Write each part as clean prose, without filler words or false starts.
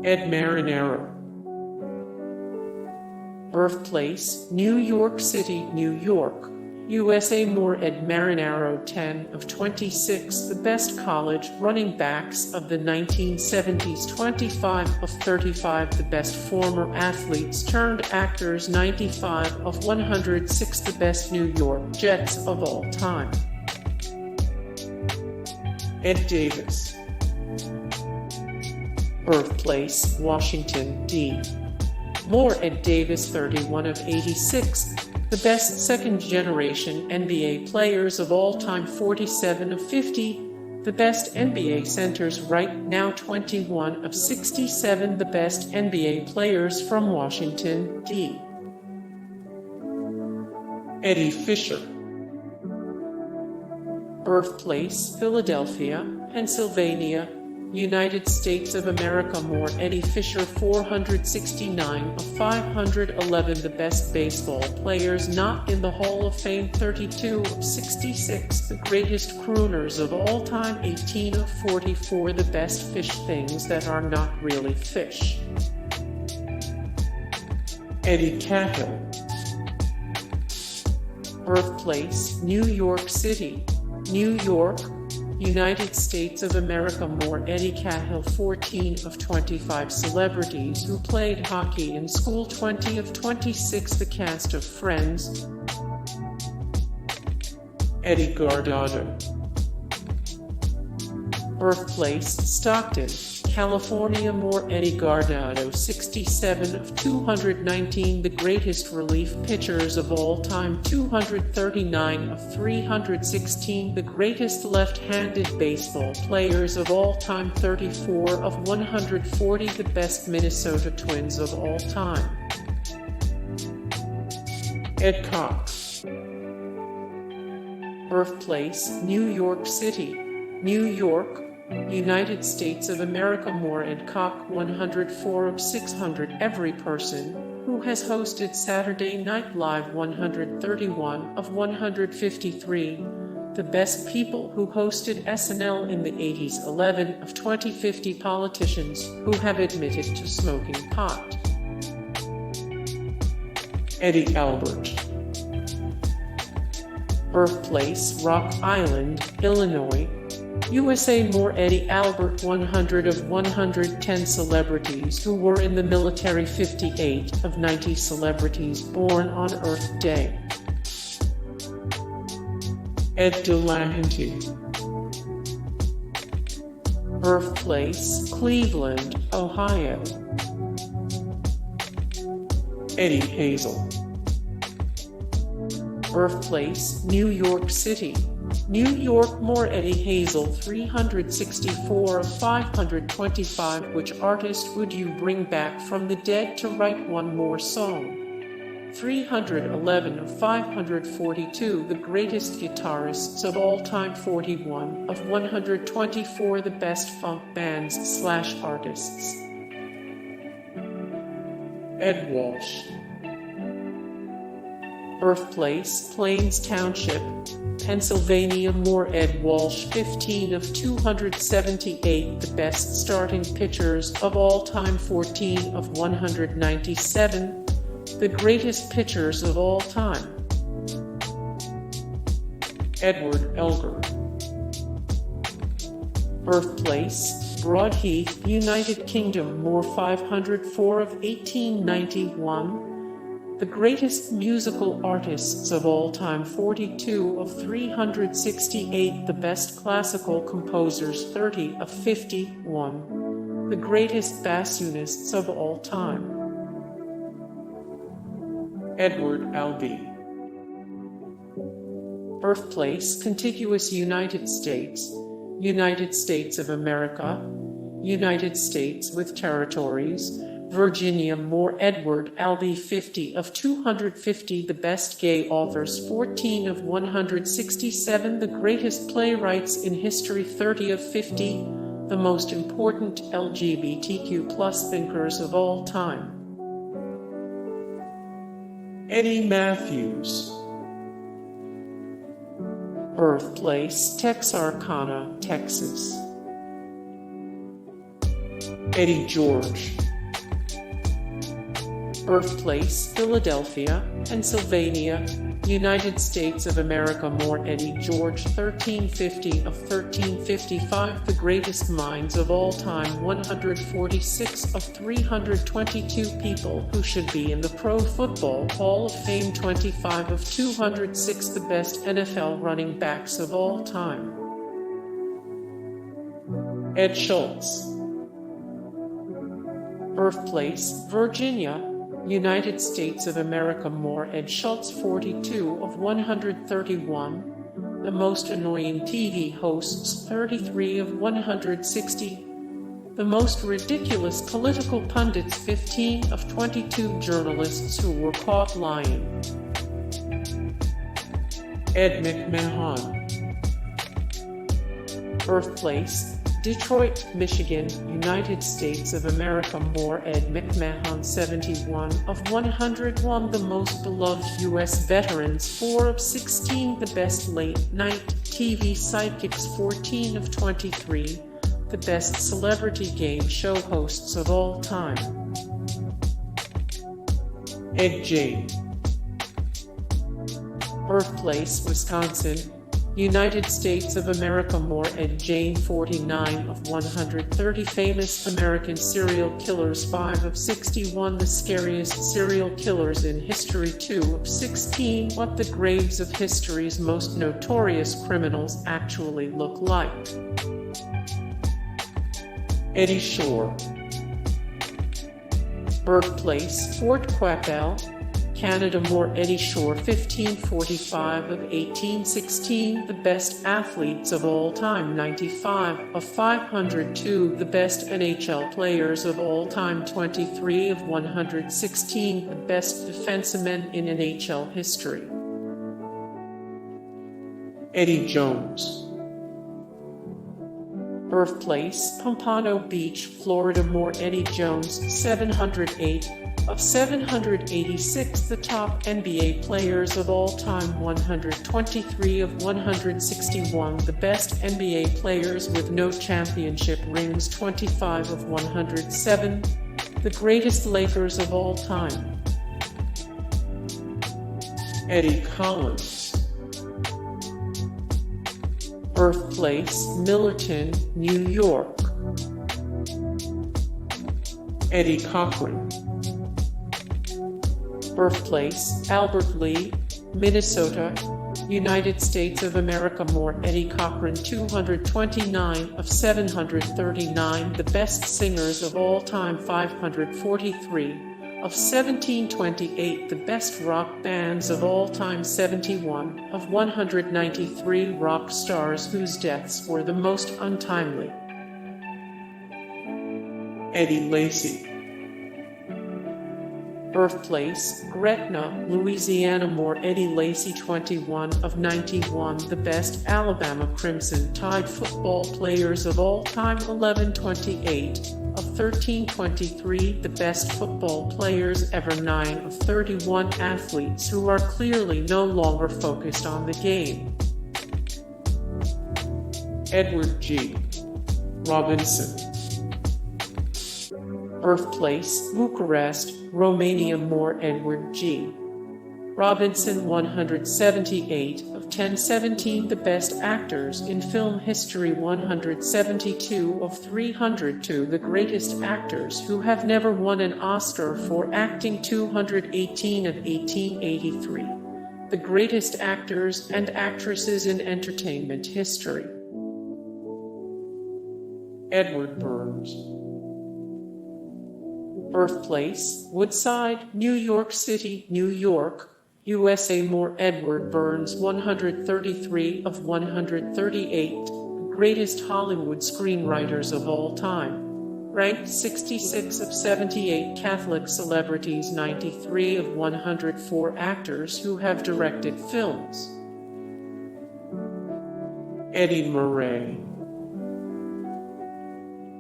Ed Marinaro. Birthplace, New York City, New York, USA. More Ed Marinaro, 10 of 26, the best college running backs of the 1970s, 25 of 35, the best former athletes turned actors, 95 of 106, the best New York Jets of all time. Ed Davis. Birthplace, Washington, D. More Ed Davis, 31 of 86, the best second-generation NBA players of all time, 47 of 50, the best NBA centers right now, 21 of 67, the best NBA players from Washington, D. Eddie Fisher. Birthplace, Philadelphia, Pennsylvania, United States of America. More Eddie Fisher, 469 of 511, the best baseball players not in the Hall of Fame, 32 of 66, the greatest crooners of all time, 18 of 44, the best fish things that are not really fish. Eddie Cahill. Birthplace, New York City, New York, United States of America. More Eddie Cahill, 14 of 25, celebrities who played hockey in school, 20 of 26, the cast of Friends. Eddie Guardado. Birthplace, Stockton, California. More Eddie Guardado, 67 of 219, the greatest relief pitchers of all time, 239 of 316, the greatest left-handed baseball players of all time, 34 of 140, the best Minnesota Twins of all time. Ed Koch. Birthplace, New York City, New York, United States of America. More Ed Koch, 104 of 600, every person who has hosted Saturday Night Live, 131 of 153, the best people who hosted SNL in the 80s, 11 of 2050, politicians who have admitted to smoking pot. Eddie Albert. Birthplace, Rock Island, Illinois, USA. More Eddie Albert, 100 of 110, celebrities who were in the military, 58 of 90, celebrities born on Earth Day. Ed Delahanty. Birthplace, Cleveland, Ohio. Eddie Hazel. Birthplace, New York City, New York. More Eddie Hazel, 364 of 525, which artist would you bring back from the dead to write one more song? 311 of 542, the greatest guitarists of all time, 41 of 124, the best funk bands / artists. Ed Walsh. Birthplace, Plains Township, Pennsylvania. More Ed Walsh, 15 of 278, the best starting pitchers of all time, 14 of 197, the greatest pitchers of all time. Edward Elgar. Birthplace, Broadheath, United Kingdom. More 504 of 1891, the greatest musical artists of all time, 42 of 368, the best classical composers, 30 of 51, the greatest bassoonists of all time. Edward Albee. Birthplace, contiguous United States, United States of America, United States with territories, Virginia. More Edward Albee, 50 of 250, the best gay authors, 14 of 167, the greatest playwrights in history, 30 of 50, the most important LGBTQ+ thinkers of all time. Eddie Mathews. Birthplace, Texarkana, Texas. Eddie George. Birthplace, Philadelphia, Pennsylvania, United States of America. More Eddie George, 1350 of 1355, the greatest minds of all time, 146 of 322 people who should be in the Pro Football Hall of Fame, 25 of 206, the best NFL running backs of all time. Ed Schultz. Birthplace, Virginia, United States of America. More Ed Schultz, 42 of 131, the most annoying TV hosts, 33 of 160, the most ridiculous political pundits, 15 of 22 journalists who were caught lying. Ed McMahon. Birthplace, Detroit, Michigan, United States of America. More Ed McMahon, 71 of 101, the most beloved U.S. veterans, 4 of 16, the best late-night TV sidekicks, 14 of 23, the best celebrity game show hosts of all time. Ed Gein. Birthplace, Wisconsin, United States of America. More Ed Gein, 49 of 130, famous American serial killers, 5 of 61, the scariest serial killers in history, 2 of 16, what the graves of history's most notorious criminals actually look like. Eddie Shore. Birthplace, Fort Quappel, Canada. More Eddie Shore, 1545 of 1816, the best athletes of all time, 95 of 502, the best NHL players of all time, 23 of 116, the best defensemen in NHL history. Eddie Jones. Birthplace, Pompano Beach, Florida. More Eddie Jones, 708 of 786, the top NBA players of all time, 123 of 161, the best NBA players with no championship rings, 25 of 107, the greatest Lakers of all time. Eddie Collins. Birthplace, Millerton, New York. Eddie Cochran. Birthplace, Albert Lea, Minnesota, United States of America. More Eddie Cochran, 229 of 739, the best singers of all time, 543 of 1728, the best rock bands of all time, 71 of 193 rock stars whose deaths were the most untimely. Eddie Lacy. Birthplace, Gretna, Louisiana. More Eddie Lacy, 21 of 91, the best Alabama Crimson Tide football players of all time, 1128 of 1323, the best football players ever, 9 of 31 athletes who are clearly no longer focused on the game. Edward G. Robinson. Birthplace, Bucharest, Romania. More Edward G. Robinson, 178 of 1017, the best actors in film history, 172 of 302, the greatest actors who have never won an Oscar for acting, 218 of 1883, the greatest actors and actresses in entertainment history. Edward Burns. Birthplace, Woodside, New York City, New York, USA. More Edward Burns, 133 of 138, the greatest Hollywood screenwriters of all time. Ranked 66 of 78 Catholic celebrities, 93 of 104 actors who have directed films. Eddie Murray.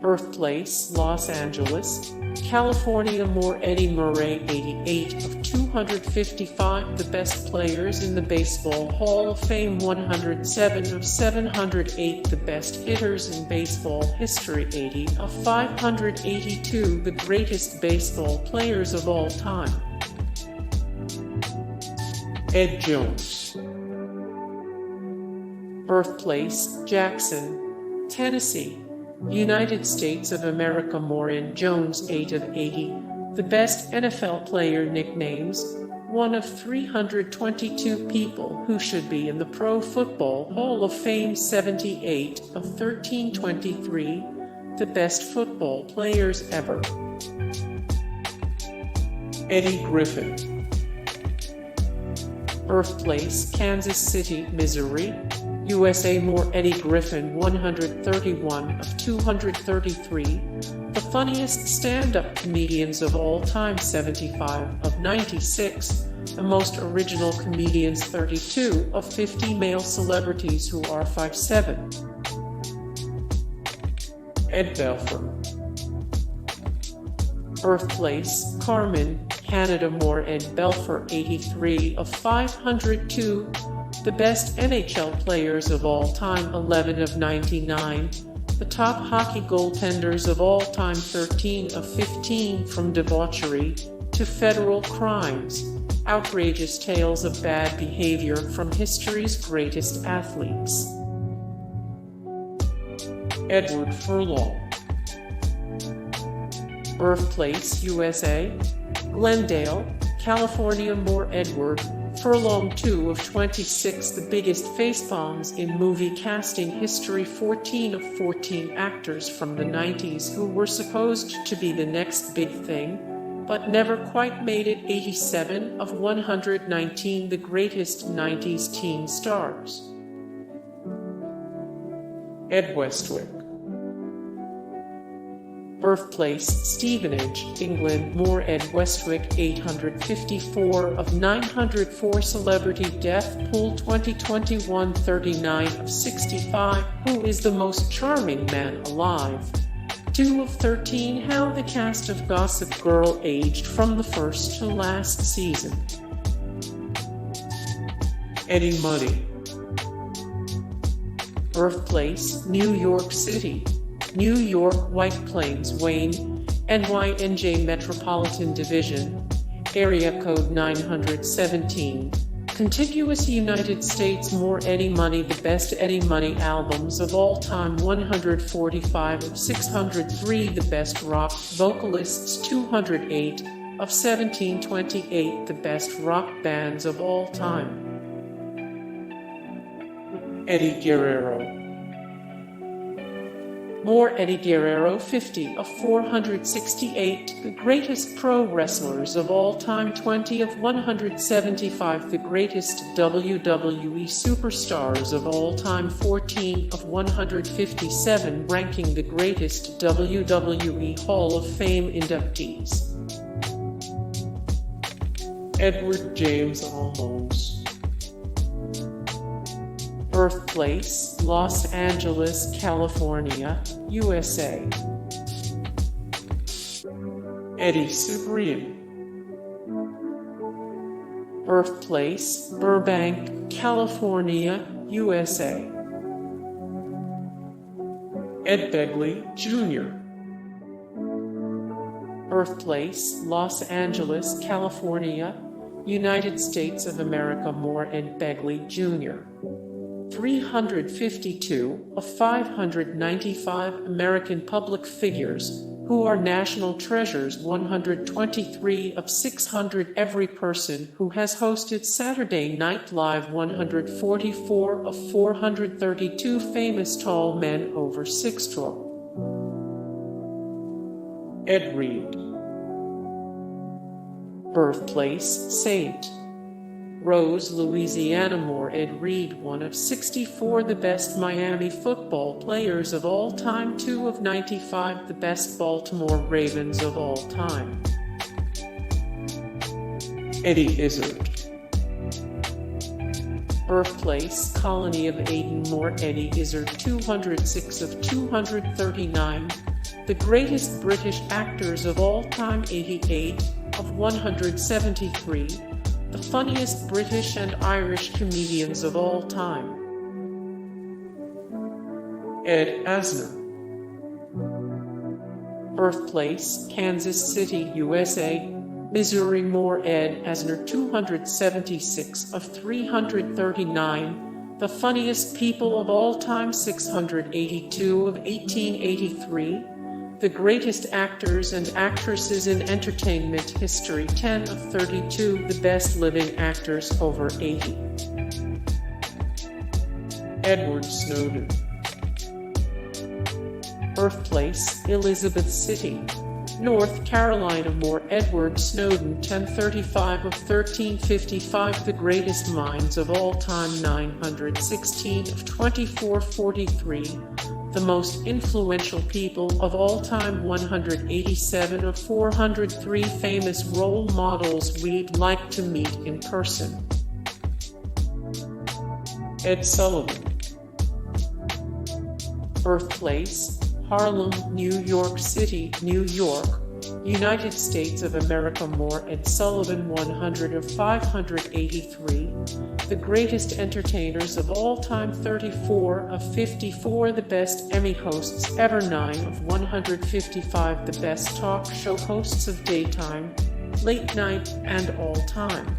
Birthplace, Los Angeles, California. More Eddie Murray, 88 of 255 the best players in the Baseball Hall of Fame, 107 of 708 the best hitters in baseball history, 80 of 582 the greatest baseball players of all time. Ed Jones. Birthplace, Jackson, Tennessee, United States of America. Marin Jones, 8 of 80 the best NFL player nicknames, one of 322 people who should be in the Pro Football Hall of Fame, 78 of 1323 the best football players ever. Eddie Griffin. Birthplace, Kansas City, Missouri, USA. More Eddie Griffin, 131 of 233 the funniest stand-up comedians of all time, 75 of 96 the most original comedians, 32 of 50 male celebrities who are 5'7". Ed Belfour. Birthplace, Carmen, Canada. More Ed Belfour, 83 of 502 the best NHL players of all time, 11 of 99 the top hockey goaltenders of all time, 13 of 15 from debauchery to federal crimes, outrageous tales of bad behavior from history's greatest athletes. Edward Furlong. Birthplace, USA, Glendale, California. More Edward Furlong, 2 of 26 the biggest facepalms in movie casting history, 14 of 14 actors from the 90s who were supposed to be the next big thing, but never quite made it, 87 of 119 the greatest 90s teen stars. Ed Westwick. Birthplace, Stevenage, England. More Ed Westwick, 854 of 904 celebrity death pool, 2021, 39 of 65 who is the most charming man alive, 2 of 13 how the cast of Gossip Girl aged from the first to last season. Eddie Money. Birthplace, New York City, New York, White Plains, Wayne, NYNJ Metropolitan Division, Area Code 917, contiguous United States. More Eddie Money, the best Eddie Money albums of all time, 145 of 603 the best rock vocalists, 208 of 1728 the best rock bands of all time. Eddie Guerrero. More Eddie Guerrero, 50 of 468 the greatest pro wrestlers of all time, 20 of 175 the greatest WWE superstars of all time, 14 of 157 ranking the greatest WWE Hall of Fame inductees. Edward James Olmos. Birthplace, Los Angeles, California, USA. Eddie Cibrian. Birthplace, Burbank, California, USA. Ed Begley, Jr. Birthplace, Los Angeles, California, United States of America. More Ed Begley, Jr. 352 of 595 American public figures who are national treasures, 123 of 600 every person who has hosted Saturday Night Live, 144 of 432 famous tall men over 6'4". Ed Reed. Birthplace, St. Rose, Louisiana. More Ed Reed, 1 of 64 the best Miami football players of all time, 2 of 95 the best Baltimore Ravens of all time. Eddie Izzard. Birthplace, Colony of Aden. More Eddie Izzard, 206 of 239 The greatest British actors of all time 88 of 173. The funniest British and Irish comedians of all time. Ed Asner. Birthplace, Kansas City, USA. Missouri. More Ed Asner 276 of 339. The funniest people of all time 682 of 1883. The greatest actors and actresses in entertainment history 10 of 32. The best living actors over 80. Edward Snowden. Birthplace, Elizabeth City, North Carolina. More Edward Snowden 1035 of 1355. The greatest minds of all time 916 of 2443. The most influential people of all time 187 of 403. Famous role models we'd like to meet in person. Ed Sullivan. Birthplace, Harlem, New York City, New York, United States of America. More Ed Sullivan 100 of 583. The greatest entertainers of all time 34 of 54. The best Emmy hosts ever 9 of 155. The best talk show hosts of daytime, late night, and all time.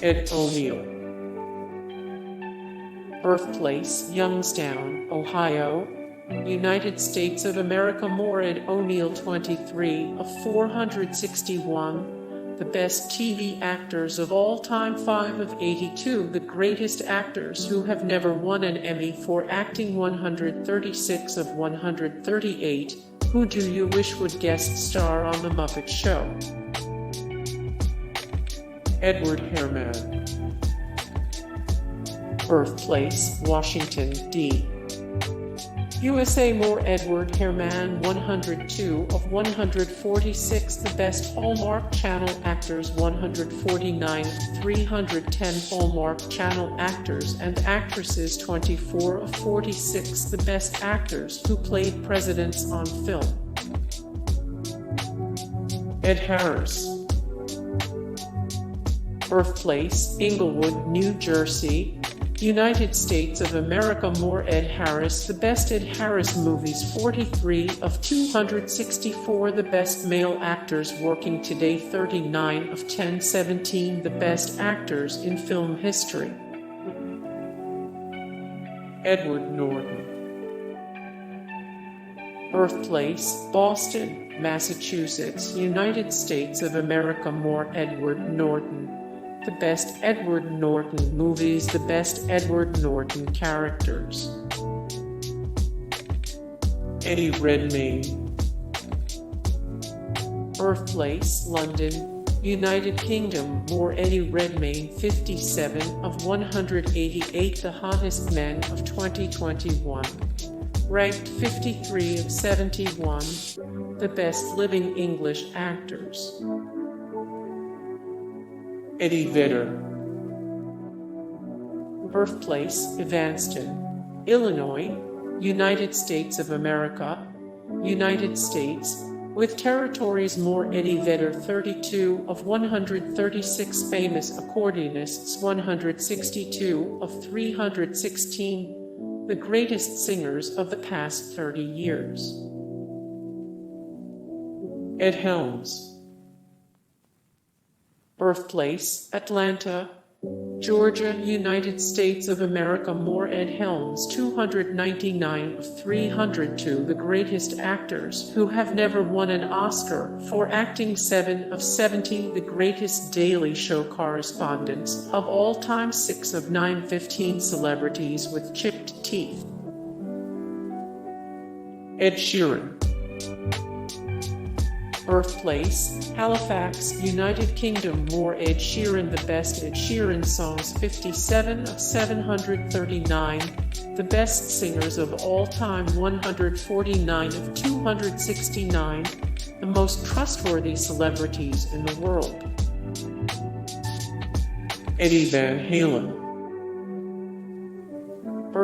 Ed O'Neill. Birthplace, Youngstown, Ohio, United States of America. More Ed O'Neill 23 of 461. The best TV actors of all time 5 of 82. The greatest actors who have never won an Emmy for acting 136 of 138. Who do you wish would guest star on The Muppet Show? Edward Herrmann. Birthplace, Washington, D.USA. More Edward Herrmann 102 of 146. The best Hallmark Channel actors 149 of 310. Hallmark Channel actors and actresses 24 of 46. The best actors who played presidents on film. Ed Harris. Birthplace, Englewood, New Jersey, United States of America. More Ed Harris. The best Ed Harris movies 43 of 264. The best male actors working today 39 of 1017. The best actors in film history. Edward Norton. Birthplace, Boston, Massachusetts, United States of America. More Edward Norton. The best Edward Norton movies. The best Edward Norton characters. Eddie Redmayne. Birthplace, London, United Kingdom. More Eddie Redmayne 57 of 188. The hottest men of 2021. Ranked 53 of 71. The best living English actors. Eddie Vedder. Birthplace, Evanston, Illinois, United States of America, United States, with territories. More Eddie Vedder 32 of 136. Famous accordionists 162 of 316. The greatest singers of the past 30 years. Ed Helms. Birthplace, Atlanta, Georgia, United States of America. More Ed Helms 299 of 302. The greatest actors who have never won an Oscar for acting 7 of 70. The greatest Daily Show correspondents of all time 6 of 915. Celebrities with chipped teeth. Ed Sheeran. Birthplace, Halifax, United Kingdom. More Ed Sheeran. The best Ed Sheeran songs 57 of 739. The best singers of all time 149 of 269. The most trustworthy celebrities in the world. Eddie Van Halen.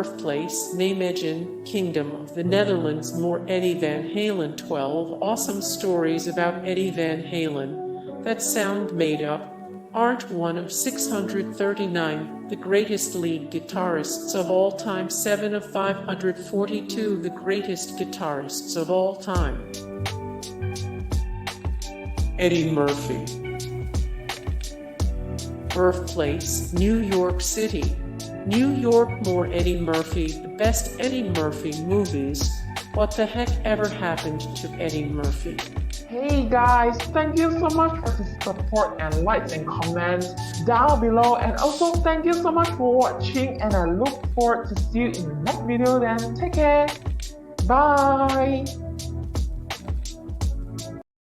Birthplace, Nijmegen, Kingdom of the Netherlands. More Eddie Van Halen. 12 awesome stories about Eddie Van Halen that sound made up. Aren't one of 639 the greatest lead guitarists of all time. 7 of 542 the greatest guitarists of all time. Eddie Murphy. Birthplace, New York City. New York. More Eddie Murphy. The best Eddie Murphy movies. What the heck ever happened to Eddie Murphy? Hey guys, thank you so much for the support and likes and comments down below, and also thank you so much for watching, and I look forward to see you in the next video. Then take care. Bye.